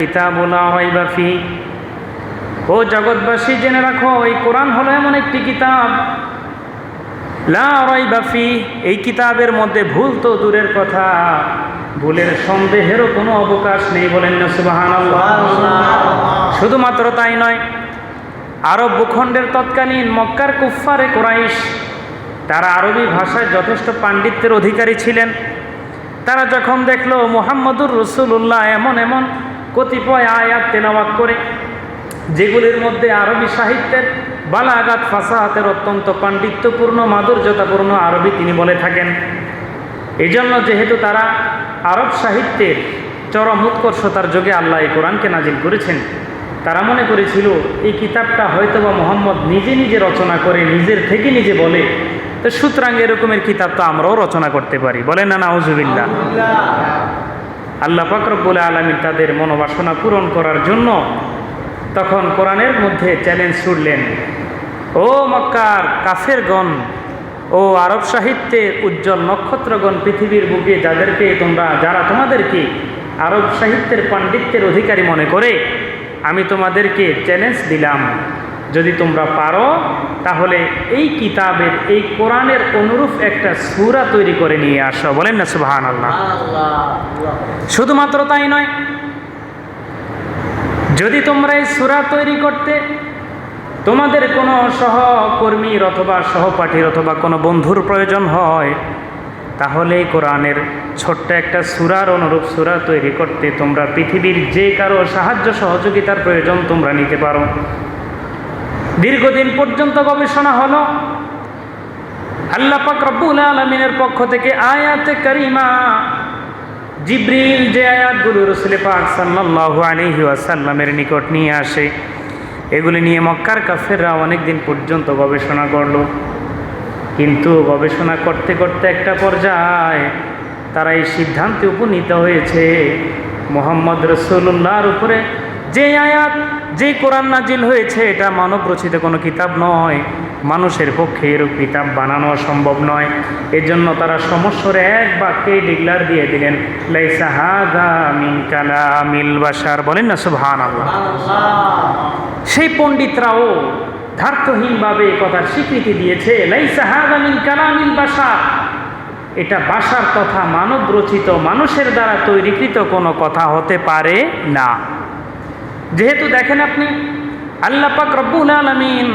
কিতাবুল লা রাইবা ফিহি, ও জগৎবাসী জেনে রাখো এই কোরআন হলো এমন একটি কিতাব, লা রাইবা ফিহি, এই কিতাবের মধ্যে ভুল তো দূরের কথা, ভুলের সন্দেহেরও কোনো অবকাশ নেই। বলেন না সুবহানাল্লাহ। শুধুমাত্র তাই নয়, আরব ভূখণ্ডের তৎকালীন মক্কার কুফফারে কুরাইশ, তারা আরবি ভাষায় যথেষ্ট পাণ্ডিত্যের অধিকারী ছিলেন। তারা যখন দেখলো মুহাম্মদুর রাসূলুল্লাহ এমন এমন কতিপয় আয়াত তেলাওয়াত করে, যেগুলির মধ্যে আরবি সাহিত্যের বালাগাত ফাসাহাতের অত্যন্ত পাণ্ডিত্যপূর্ণ মাধুর্যতাপূর্ণ আরবি তিনি বলে থাকেন, এই জন্য যেহেতু তারা আরব সাহিত্যের চরম উৎকর্ষতার যোগে আল্লাহ এই কোরআনকে নাজিল করেছেন, তারা মনে করেছিল এই কিতাবটা হয়তোবা মুহাম্মদ নিজে নিজে রচনা করে, নিজের থেকে নিজে বলে, তো সুতরাং এরকমের কিতাব তো আমরাও রচনা করতে পারি। বলেন না নাউজুবিল্লাহ। আল্লাহ পাক রব্বুল আলামিন তাদের মনোবাসনা পূরণ করার জন্য তখন কোরআনের মধ্যে চ্যালেঞ্জ ছুড়লেন, ও মক্কার কাফেরগণ, ও আরব সাহিত্যে উজ্জ্বল নক্ষত্রগণ, পৃথিবীর বুকে যারা তোমাদেরকে আরব সাহিত্যের পাণ্ডিত্যের অধিকারী মনে করে, আমি তোমাদেরকে চ্যালেঞ্জ দিলাম, যদি তোমরা পারো তাহলে এই কিতাবের, এই কোরআনের অনুরূপ একটা সূরা তৈরি করে নিয়ে আসো। বলেন না সুবহানাল্লাহ। শুধুমাত্র তাই নয়, যদি তোমরা এই সূরা তৈরি করতে তোমাদের কোনো সহকর্মীর অথবা সহপাঠীর অথবা কোনো বন্ধুর প্রয়োজন হয়, তাহলে কোরআনের ছোট্ট একটা সূরার অনুরূপ সূরা তৈরি করতে তোমরা পৃথিবীর যে কারো সাহায্য সহযোগিতার প্রয়োজন তোমরা নিতে পারো। দীর্ঘদিন পর্যন্ত গবেষণা হলো, আল্লাহ পাক রব্বুল আলামিনের পক্ষ থেকে আয়াতে কারিমা, জিবরিল যে আয়াতগুলো রাসূল পাক সাল্লাল্লাহু আলাইহি ওয়াসাল্লামের নিকট নিয়ে আসে, এগুলি নিয়ে মক্কার কাফেররা অনেক দিন পর্যন্ত গবেষণা করল। কিন্তু গবেষণা করতে করতে একটা পর্যায়ে তারা এই সিদ্ধান্তে উপনীত হয়েছে, মুহাম্মদ রাসূলুল্লাহর উপরে যে আয়াত, যে কোরআন নাজিল হয়েছে, এটা মানব রচিত কোনো কিতাব নয়, মানুষের পক্ষে এরূপ কিতাব বানানো সম্ভব নয়। এজন্য তারা সমস্বরে এক বাক্যে ডিক্লার দিয়ে দিলেন, লাইসা হাযা মিন কালামিল বাশার। বলেন না সুবহানাল্লাহ। সেই পণ্ডিতরাও ধার্থহীনভাবে এই কথার স্বীকৃতি দিয়েছে, লাইসা হাযা মিন কালামিল বাশার, এটা বাশার তথা মানব রচিত, মানুষের দ্বারা তৈরিকৃত কোনো কথা হতে পারে না। যেহেতু দেখেন আপনি, আল্লাহ পাক রব্বুল আলামিন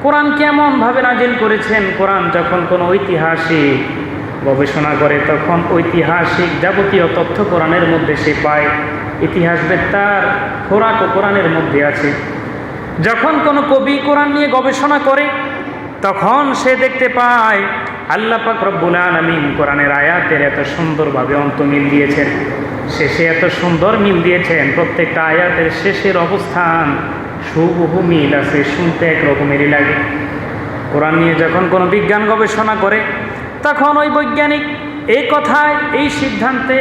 কোরআন কেমনভাবে নাজিল করেছেন, কোরআন যখন কোনো ঐতিহাসিক গবেষণা করে, তখন ঐতিহাসিক যাবতীয় তথ্য কোরআনের মধ্যে সে পায়। ইতিহাসবেত্তার খোরাকও কোরআনের মধ্যে আছে। যখন কোনো কবি কোরআন নিয়ে গবেষণা করে, তখন সে দেখতে পায় আল্লাহ পাক রব্বুল আলামিন কোরআনের আয়াতের এত সুন্দরভাবে অন্তমিল দিয়েছেন, শেষে এত সুন্দর মিল দিয়েছেন, প্রত্যেকটা আয়াতের শেষের অবস্থান হুবহু মিল আছে, শুনতে এক রকমেরই লাগে। কোরআন নিয়ে যখন কোনো বিজ্ঞান গবেষণা করে, তখন ওই বৈজ্ঞানিক এই কথায়, এই সিদ্ধান্তে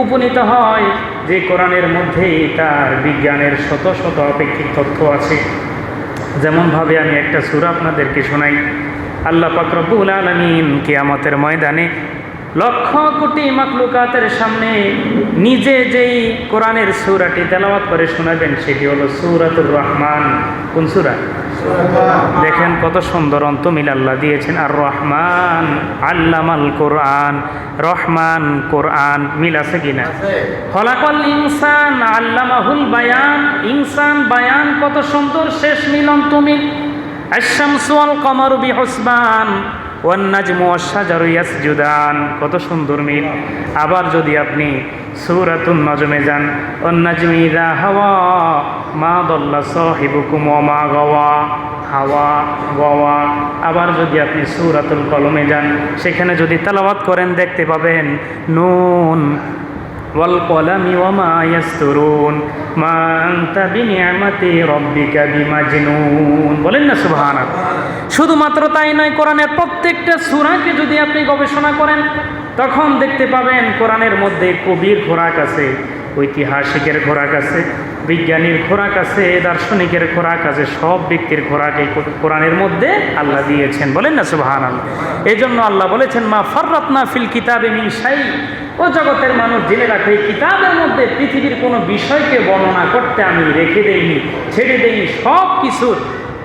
উপনীত হয় যে কোরআনের মধ্যেই তার বিজ্ঞানের শত শত অপেক্ষিক তথ্য আছে। যেমনভাবে আমি একটা সূরা আপনাদেরকে শোনাই, আল্লাহ পাক রব্বুল আলামিন কিয়ামতের ময়দানে লক্ষ কোটি মাখলুকাতের সামনে নিজে যেই কোরআনের সূরাটি তেলাওয়াত করে শোনাবেন, সেটি হলো সূরাতুর রহমান। কোন সূরা? দেখেন কত সুন্দর অন্তমিল আল্লাহ দিয়েছেন, আর রহমান আল্লামাল কোরআন, রহমান কোরআন, মিল আছে কিনা? খলাকাল ইনসান আল্লামাহুল বায়ান, ইনসান বায়ান, কত সুন্দর শেষ মিল অন্তমিল। আশ-শামসু ওয়াল কমারু বিহুসবান ওয়ান নাজমু ওয়াশ-শাজারু ইয়াসজুদান, কত সুন্দর মিল। আবার যদি আপনি সূরাতুন নজমে যান, ওয়ান নাজমি ইযা হাওয়া মা দাল্লা সাহিবুকুম ওয়া মা গাওয়া, হাওয়া গাওয়া। আবার যদি আপনি সূরাতুল কলমে যান, সেখানে যদি তেলাওয়াত করেন, দেখতে পাবেন নুন ওয়াল কলামি ওয়া মা ইয়াসতুরুন মা আনতা বিনিআমাতি রাব্বিকা বিমাজনুন। বলেন না সুবহানাল্লাহ। শুধুমাত্র তাই নয়, কোরআনের প্রত্যেকটা সূরাকে যদি আপনি গবেষণা করেন, তখন দেখতে পাবেন কোরআনের মধ্যে কবির খোরাক আছে, ঐতিহাসিকের খোরাক আছে, বিজ্ঞানীর খোরাক আছে, দার্শনিকের খোরাক আছে, সব ব্যক্তির খোরাক এই কোরআনের মধ্যে আল্লাহ দিয়েছেন। বলেন না সুবহানাল্লাহ। এই জন্য আল্লাহ বলেছেন মা ফাররাতনা ফিল কিতাবে মিন শাই। ও জগতের মানুষ জেনে রাখো, এই কিতাবের মধ্যে পৃথিবীর কোনো বিষয়কে বর্ণনা করতে আমি রেখে দেইনি, ছেড়ে দেইনি, সব কিছুর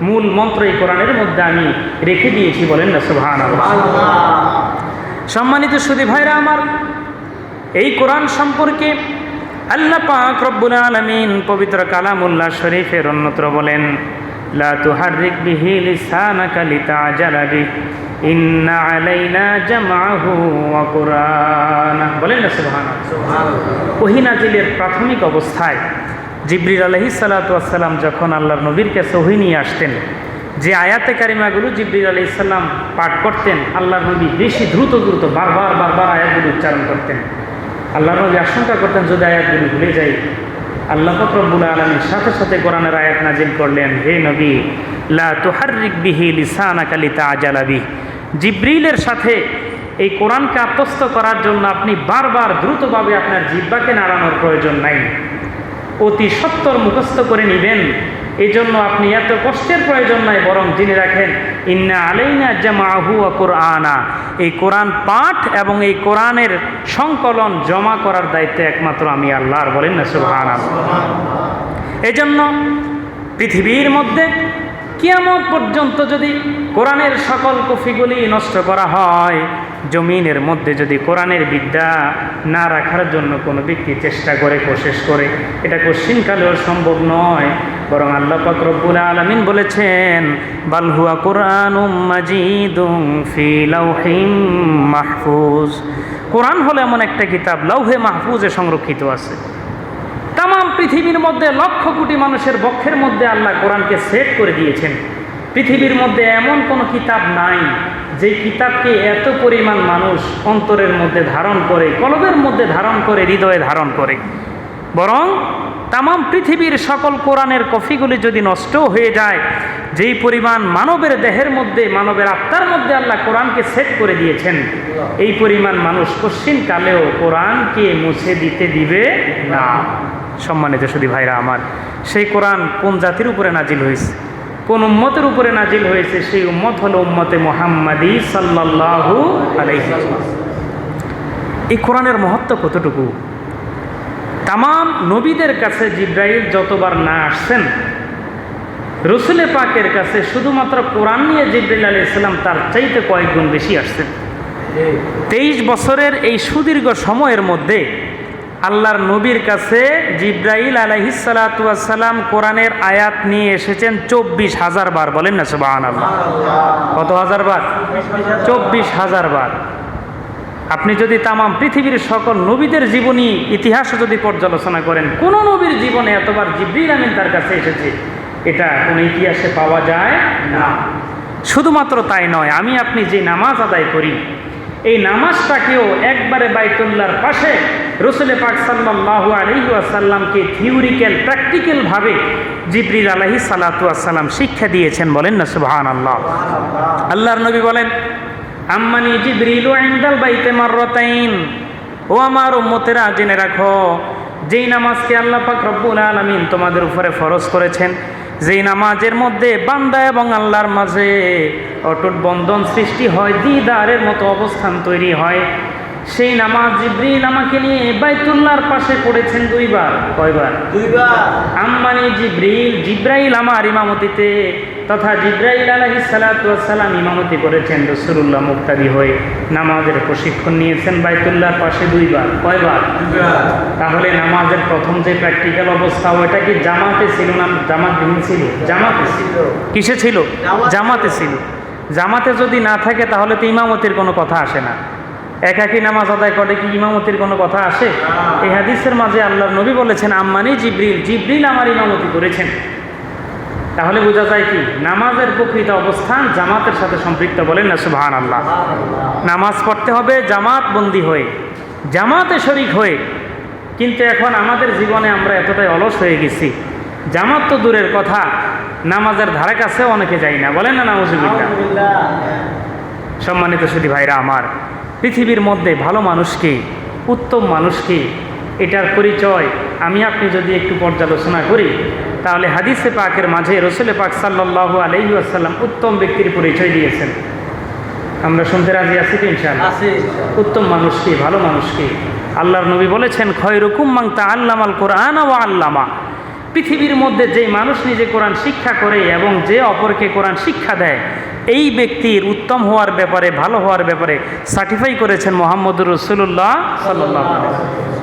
মূল মন্ত্র এই কোরআনের মধ্যে আমি রেখে দিয়েছি। বলেন না সুবহানাল্লাহ। সম্মানিত সুধী ভাইরা আমার, এই কোরআন সম্পর্কে আল্লাহ পাক রব্বুল আলামিন পবিত্র কালামুল্লাহ শরীফের অন্যত্র বলেন লা তুহাররিক বিহি লিসানাকা লিতাআজালা বিহি ইন্না আলাইনা জামআহু ওয়া কুরআনা। বলেন না সুবহানাল্লাহ। ওহী নাজিলের প্রাথমিক অবস্থায় জিবরিল আলাইহিস সালাতু ওয়াস সালাম যখন আল্লাহর নবীর কাছে ওহী নিয়ে আসতেন, যে আয়াতে কারিমাগুলো জিবরিল আলাইহিস সালাম পাঠ করতেন, আল্লাহর নবী বেশি দ্রুত বারবার আয়াতগুলো উচ্চারণ করতেন। আল্লাহর নবী আশঙ্কা করতেন যদি আয়াতগুলো ভুলে যাই। আল্লাহ পাক রব্বুল আলামিন সাথে সাথে কোরআনের আয়াত নাজিল করলেন, হে নবী লা তুহাররিক বিহি লিসানাকা লিতাআজালা বিহি। জিবরিলের সাথে এই কোরআনকে আত্মস্থ করার জন্য আপনি বারবার দ্রুতভাবে আপনার জিহ্বাকে নাড়ানোর প্রয়োজন নাই, অতি সত্বর মুখস্থ করে নেবেন। এই জন্য আপনি এত কষ্টের প্রয়োজন নাই, বরং জেনে রাখেন ইন্না আলাইনা জামআহু ওয়া কুরআনা। এই কোরআন পাঠ এবং এই কোরআনের সংকলন জমা করার দায়িত্ব একমাত্র আমি আল্লাহর। বলেন না সুবহানাল্লাহ। এই জন্য পৃথিবীর মধ্যে কিয়ামত পর্যন্ত যদি কোরআনের সকল কপিগুলি নষ্ট করা হয়, জমিনের মধ্যে যদি কোরআনের বিদ্যা না রাখার জন্য কোনো ব্যক্তি চেষ্টা করে, কোশিশ করে, এটা কোশ্চিনকালেও সম্ভব নয়। বরং আল্লাহ পাক রব্বুল আলামিন বলেছেন বাল হুয়া কুরআনুম মাজিদুম ফি লাউহিম মাহফুজ। কোরআন হলো এমন একটা কিতাব, লাউহে মাহফুজে সংরক্ষিত আছে। তাম পৃথিবীর মধ্যে লক্ষ কোটি মানুষের বক্ষের মধ্যে আল্লাহ কোরআনকে সেট করে দিয়েছেন। পৃথিবীর মধ্যে এমন কোনো কিতাব নাই যে কিতাবকে এত পরিমাণ মানুষ অন্তরের মধ্যে ধারণ করে, কলবের মধ্যে ধারণ করে, হৃদয়ে ধারণ করে। বরং তাম পৃথিবীর সকল কোরআনের কপিগুলি যদি নষ্ট হয়ে যায়, যেই পরিমাণ মানবের দেহের মধ্যে, মানবের আত্মার মধ্যে আল্লাহ কোরআনকে সেট করে দিয়েছেন, এই পরিমাণ মানুষ কোশ্চিনকালেও কোরআনকে মুছে দিতে দিবে না। সম্মানিত সুধী ভাইরা আমার, সেই কোরআন কোন জাতির উপরে নাজিল হয়েছে, কোন উম্মতের উপরে নাজিল হয়েছে? সেই উম্মত হলো উম্মতে মুহাম্মাদি সাল্লাল্লাহু আলাইহি ওয়াসাল্লাম। এই কোরআনের মহত্ব কতটুকু! তামাম নবীদের কাছে জিবরাইল যতবার না আসছেন, রসুলে পাকের কাছে শুধুমাত্র কোরআন নিয়ে জিবরাইল আলাইহিস সালাম তার চাইতে কয়েক গুণ বেশি আসছেন। 23 বছরের এই সুদীর্ঘ সময়ের মধ্যে আল্লাহর নবীর কাছে জিবরাইল আলাইহিস সালাতু ওয়াস সালাম কোরআনের আয়াত নিয়ে এসেছেন 24,000 বার। বলেন না সুবহানাল্লাহ। কত হাজার বার? 24,000 বার। আপনি যদি তামাম পৃথিবীর সকল নবীদের জীবনী ইতিহাস যদি পর্যালোচনা করেন, কোন নবীর জীবনে এতবার জিবরিল আমিন তার কাছে এসেছে এটা কোনো ইতিহাসে পাওয়া যায় না। শুধুমাত্র তাই নয়, আমি আপনি যে নামাজ আদায় করি, এই নামাজটাকেও একবারে বাইতুল্লাহর পাশে রসুল পাক সাল্লাল্লাহু আলাইহি ওয়াসাল্লামকে থিওরিক্যাল, প্র্যাকটিক্যাল ভাবে জিবরিল আলাইহিস সালাতু ওয়াস সালাম শিক্ষা দিয়েছেন। বলেন না সুবহানাল্লাহ। আল্লাহর নবী বলেন আম্মানি জিবরিলু ইনদাল বাইতে মাররাতাইন। ও আমার উম্মতেরা, জেনে রাখো, যেই নামাজকে আল্লাহ পাক রব্বুল আলামিন তোমাদের উপরে ফরজ করেছেন, যেই নামাজের মধ্যে বান্দা এবং আল্লাহর মাঝে অটুট বন্ধন সৃষ্টি হয়, দিদারের মতো অবস্থান তৈরি হয়, সেই নামাজ জিবরিল আমাকে নিয়ে বাইতুল্লাহর পাশে পড়েছেন 2 বার। কয়বার? 2 বার। আম্মানি জিবরাইল আমার ইমামতিতে, তথা জিবরাইল আলাইহিস সালাতু ওয়াস সালাম ইমামতি করেছেন, রাসূলুল্লাহ মুক্তাদি হয়ে নামাজের প্রশিক্ষণ নিয়েছেন বাইতুল্লাহর পাশে 2 বার। কয়বার? 2 বার। তাহলে নামাজের প্রথম যে প্র্যাকটিক্যাল অবস্থা, ওইটা কি জামাতে ছিল না জামাতবিহীন ছিল? জামাতে ছিল। কিসে ছিল? জামাতে ছিল। জামাতে যদি না থাকে তাহলে তো ইমামতির কোনো কথা আসে না। একাকী নামাজ আদায় করে কি ইমামতির কোনো কথা আসে? এই হাদিসের মাঝে আল্লাহর নবী বলেছেন আম্মানি জিবরিল আমার ইমামতি করেছেন। তাহলে বোঝা যায় কি নামাজের প্রকৃত অবস্থান জামাতের সাথে সম্পৃক্ত। বলেন না সুবহানাল্লাহ। নামাজ পড়তে হবে জামাত বন্দী হয়ে, জামাতে শরীক হয়ে। কিন্তু এখন আমাদের জীবনে আমরা এতটাই অলস হয়ে গেছি, জামাত তো দূরের কথা, নামাজের ধারে কাছে অনেকে যাই না। বলেন না নাউজুবিল্লাহ। সম্মানিত সুধী ভাইরা আমার, পৃথিবীর মধ্যে ভালো মানুষকে, উত্তম মানুষকে এটার পরিচয় আমি আপনি যদি একটু পর্যালোচনা করি, তাহলে হাদিসে পাকের মাঝে রসুল পাক সাল্লাল্লাহু আলাইহি ওয়াসাল্লাম উত্তম ব্যক্তির পরিচয় দিয়েছেন। আমরা শুনতে রাজি আছি তো ইনশাআল্লাহ? উত্তম মানুষ কি, ভালো মানুষ কি? আল্লাহর নবী বলেছেন, খয়রুকুম মান তাআল্লামাল কুরআন ওয়া আল্লামা। পৃথিবীর মধ্যে যে মানুষ নিজে কোরআন শিক্ষা করে এবং যে অপরকে কোরআন শিক্ষা দেয়, এই ব্যক্তির উত্তম হওয়ার ব্যাপারে, ভালো হওয়ার ব্যাপারে সার্টিফাই করেছেন মুহাম্মদুর রাসূলুল্লাহ সাল্লাল্লাহু আলাইহি ওয়াসাল্লাম।